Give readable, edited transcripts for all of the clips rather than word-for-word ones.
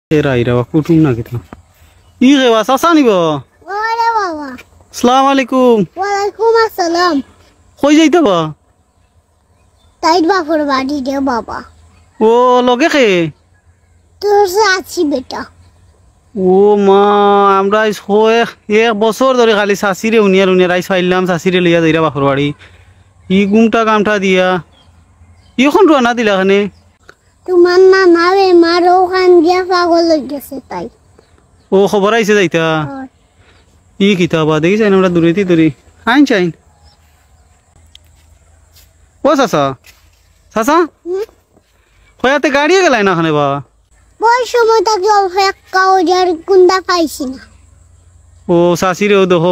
Raira kutum na kita. Ire wa sasa ni ba? Wala baba. Assalamu alaikum. Walaikum assalam. Koi jaita ba? Taid ba furwadi de baba. O loge ke? তোর আছি বেটা ও মা আমরা এক বছর ধরে খালি শাশিরে উনিয়ার উনিয়ার আইস ফাইলাম শাশিরে লইয়া যাইরা বাপর বাড়ি ই গুমটা কামটা দিয়া এখন রানা দিলা খানে তোমার না নাবে মারো খান দিয়া পাগল হয়ে গেছে তাই ও খবর আইছে যাইতা ই কিতাবা দেখি যাই আমরা দূরেতি দূরে আইন চাইন ও চাচা চাচা হয়াতে গাড়িয়ে গেলাই না খানে বা ওই সময় তাকে অল্প এক কাউজার গুন্ডা পাইছি না ও শাশিরেও দেখো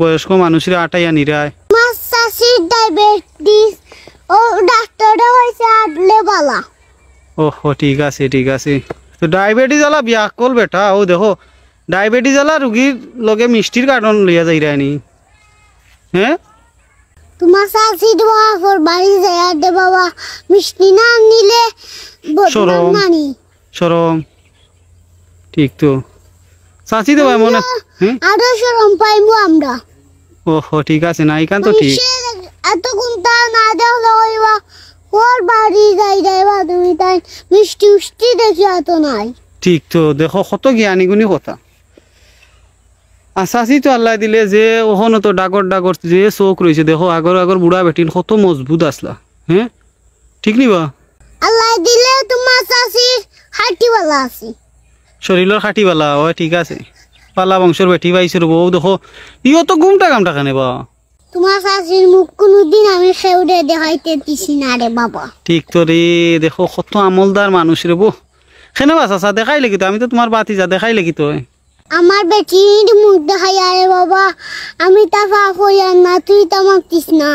বয়স্ক মানুষের আটাইয়া নিরায় মাছ চাষির ডায়াবেটিস ও ডাক্তারটা হয়েছে আটলে বালা ওহো ঠিক আছে তো ডায়াবেটিস वाला বিয়া কল বেটা ও দেখো ডায়াবেটিস वाला রোগীর লগে মিষ্টির কার্টন লইয়া যাই রানি হ্যাঁ তোমার চাষির বাবার বাড়ি যায় দে বাবা মিষ্টি না নিলে বদনাম নানি শরম ঠিক তো চাচি তো মনে হ্যাঁ আরো শরম পাইবো আমরা ওহো ঠিক আছে না ইকান তো ঠিক এত গুন্তা না দেখলে হইবা ওর বাড়ি যাইবা তুমি তাই মিষ্টি উষ্টি দেখি এত নাই ঠিক তো দেখো কত জ্ঞানী গুণী কথা আসাসি তো আল্লাহ দিলে যে ওখানে তো ডাগর ডাগর যে চোখ রয়েছে দেখো আগর বুড়া বেটিন কত মজবুত আসলা হ্যাঁ ঠিক নিবা আল্লাহ দিলে তোমার চাষির হাঁটিওয়ালা আছে শরীরের খাটিবালা ও ঠিক আছে পালা বংশের বেটি পাইছে বউ দেখো ইও তো ঘুমটা কামটা খানে বা তোমার চাষির মুখ কোনোদিন আমি সেউরে দেখাইতে দিছি না রে বাবা ঠিক তো রে দেখো কত আমলদার মানুষ রে বউ কেনে বাসা দেখাই লাগি তো আমি তো তোমার বাতি যা দেখাই লাগি তো আমার বেটির মুখ দেখাই আরে বাবা আমি তা পাপ হইয়ার না তুই তা মাগতিস না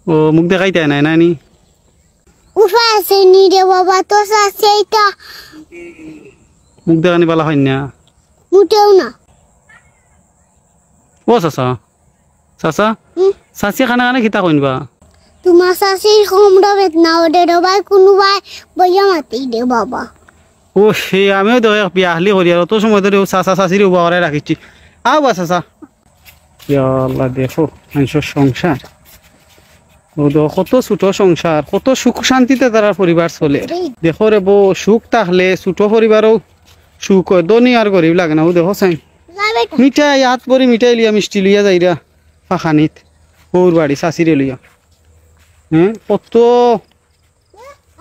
ও মুখ দেখাইতে নাই নানি উপায় আছে নি রে বাবা তো চাষি এইটা মুখ দেখানি পালা হয় না মুটেও না ও চাচা চাচা চাচি খানা খানে খিতা কইনবা তোমার চাষির কমরা বেতনা ওরে রবাই কোনোবাই বইয়া মাতি দে বাবা ও সে আমিও তো বিয়া হালি করি আর অত সময় ধরে চাচা চাচির উবা করে রাখিছি আও বা চাচা আল্লাহ দেখো মানুষের সংসার ও তো কত ছোট সংসার কত সুখ শান্তিতে তারা পরিবার চলে দেখো রে বউ সুখ থাকলে ছোট পরিবারও সুখ হয় দনি আর গরিব লাগে না ও দেখো চাই মিঠাই হাত ভরি মিঠাই লিয়া মিষ্টি লিয়া যাইরা ফাঁকানিত ওর বাড়ি চাচিরে লিয়া হ্যাঁ কত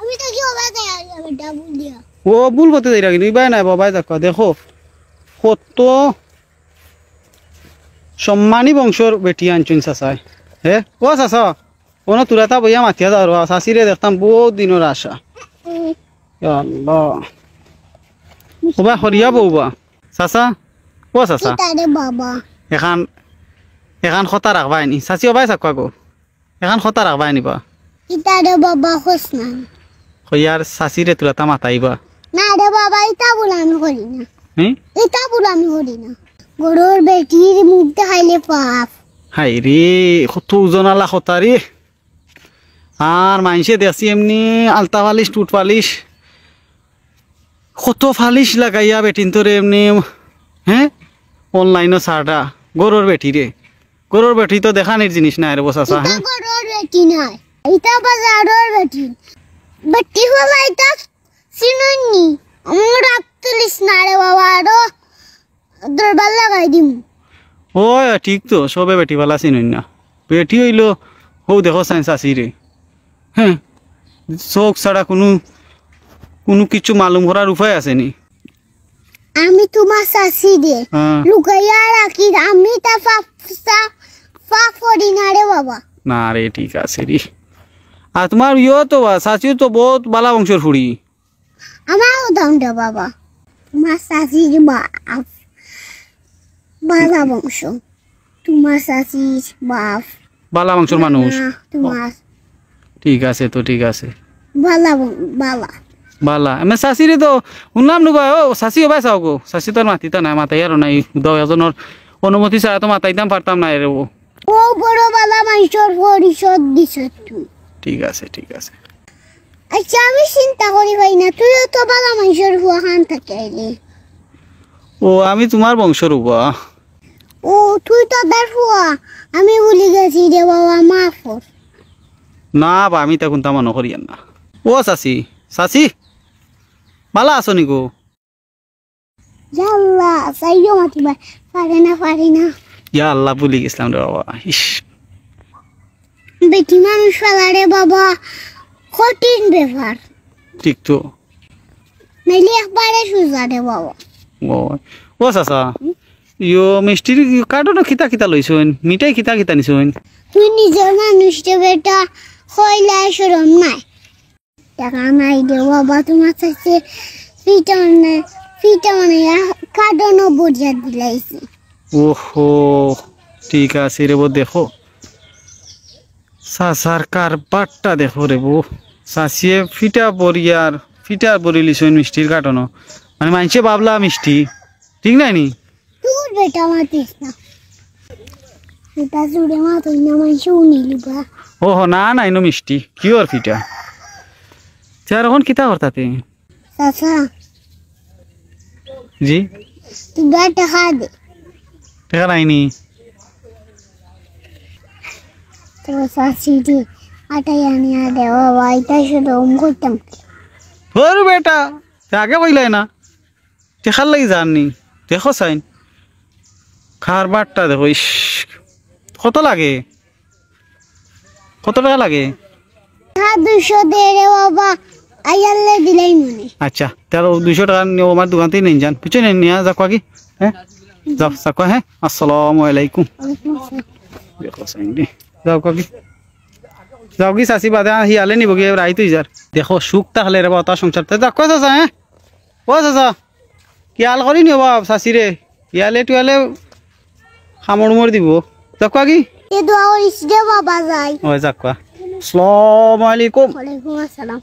আমি তো কি হবে আমি ডাবল দিয়া ও ভুল বলতে যাই রাখি নিবাই নাই বাবাই দেখো দেখো কত সম্মানী বংশর বেটি আনছুন চাচাই হে ও চাচা কোনো তুরাতা বইয়া মাতিয়া যাও চাচিরে দেখতাম বহুত দিনের আশা আল্লাহ ওবা হরিয়া বউবা চাচা ও চাচা তারে বাবা এখান খতা রাখবাই নি চাচি ওবাই চাকা গো এখান খতা রাখবাই নিবা ইতারে বাবা খোস না হইয়ার চাচিরে তুরাতা মাতাইবা না রে বাবা ইতা বলে আমি করি না হ্যাঁ ইতা বলে আমি করি না গরুর বেটির মুখ দেখাইলে পাপ হাই রে কত ওজনালা খতা রে আর মানুষে দেখছি এমনি আলতা পালিশ টুট পালিশ কত ফালিশ লাগাইয়া বেটিন তোরে এমনি হ্যাঁ অনলাইনও সারটা গরুর বেটি রে গরুর বেটি তো দেখানির জিনিস না রে বসাসা হ্যাঁ গরুর বেটি নাই ইতা বাজারের বেটি বেটি হলা ইতা সিননি আমার রাত তুলিস না রে বাবা আরো দরবার লাগাই দিম ও ঠিক তো সবে বেটি বালা চিনুন না বেটি হইলো হৌ দেখো সাইন্স আসি রে হ্যাঁ চোখ ছাড়া কোনো কিছু মালুম করার উপায় আছে নি আমি তোমার চাষি দে লুকাইয়া রাখি আমি তা পাপ করি না রে বাবা না রে ঠিক আছে রে আর তোমার ইয়ে তো চাচিও তো বহুত বালা বংশের ফুড়ি আমারও দাম দে বাবা তোমার চাষির বাপ বালা বংশ তোমার চাষির বাপ বালা বংশের মানুষ তোমার ঠিক আছে তো ঠিক আছে বালা বালা বালা আমি চাচিরে তো শুনলাম নুবা ও চাচি হবাই চাও গো চাচি তোর মাতিতা নাই মাতাই আর নাই দাও এজনের অনুমতি ছাড়া তো মাতাইতাম পারতাম না রে ও বড় বালা মানুষের পরিষদ দিছ তুই ঠিক আছে আচ্ছা আমি চিন্তা করি ভাই না তুইও তো বালা মানুষের হুয়া খান থাকে আইলি ও আমি তোমার বংশর উবা ও তুই তো দার হুয়া আমি ভুলে গেছি রে বাবা মাফ কর না বা আমি তখন তামা নকরিয়ান না ও চাচি চাচি ভালো আছো নিকো জাল্লা সাইও মাতিবা পারি না ইয়া আল্লাহ ভুলি গেছিলাম রে বাবা ইস বেটি মানুষ ফেলা রে বাবা কঠিন ব্যাপার ঠিক তো নাইলে একবারে সোজা রে বাবা ও চাচা ইয়ো মিষ্টির কার্টন খিতা খিতা লইছইন মিঠাই খিতা খিতা নিছইন তুই নিজের মানুষ রে বেটা হইলাই শরম নাই টাকা নাই রে বাবা তোমার কাছে ফিটা মানে কার্টনও বুঝা দিলাইছি ওহো ঠিক আছে রে বো দেখো চাচার কারবারটা দেখো রে বো চাচিয়ে ফিটা বরি লিছইন মিষ্টির কার্টন মানে মানছে বাবলা মিষ্টি ঠিক নাই নি তোর বেটা মাতিস না এটা জুড়ে মাতই না মানুষ উনিলিবা ওহো না নাই নো মিষ্টি কি ওর ফিটা চার এখন কিতা করতাতে চাচা জি তুই বেটা খা দে টাকা নাইনি তো চাচি দি আটাই আনিয়া দে বাবা এটা শুধু করতাম ওর বেটা আগে কইলাই না দেখার লাগি জাননি দেখো চাইন কারবারটা দেখো ইস কত লাগে কত টাকা লাগে 200 দে রে বাবা আইয়ালে দিলাই মনে আচ্ছা তাহলে 200 টাকা নিয়ে আমার দোকান থেকে নিয়ে যান বুঝছেন নিয়ে যাকো কি হ্যাঁ যাও যাকো হ্যাঁ আসসালামু আলাইকুম দেখো চাইন দে যাও কি যাও কি চাচি বাদে হিয়ালে নিব কি রাই তুই যার দেখো সুখ তাহলে রে বাবা তার সংসার যাকো চাচা হ্যাঁ ও চাচা কি আল করি নিও বাপ চাচি রে ইয়ালে টুয়ালে খামড় দিব যাকো কি এ দোয়া করিস রে বাবা যাই ও যাকো আসসালামু আলাইকুম ওয়ালাইকুম আসসালাম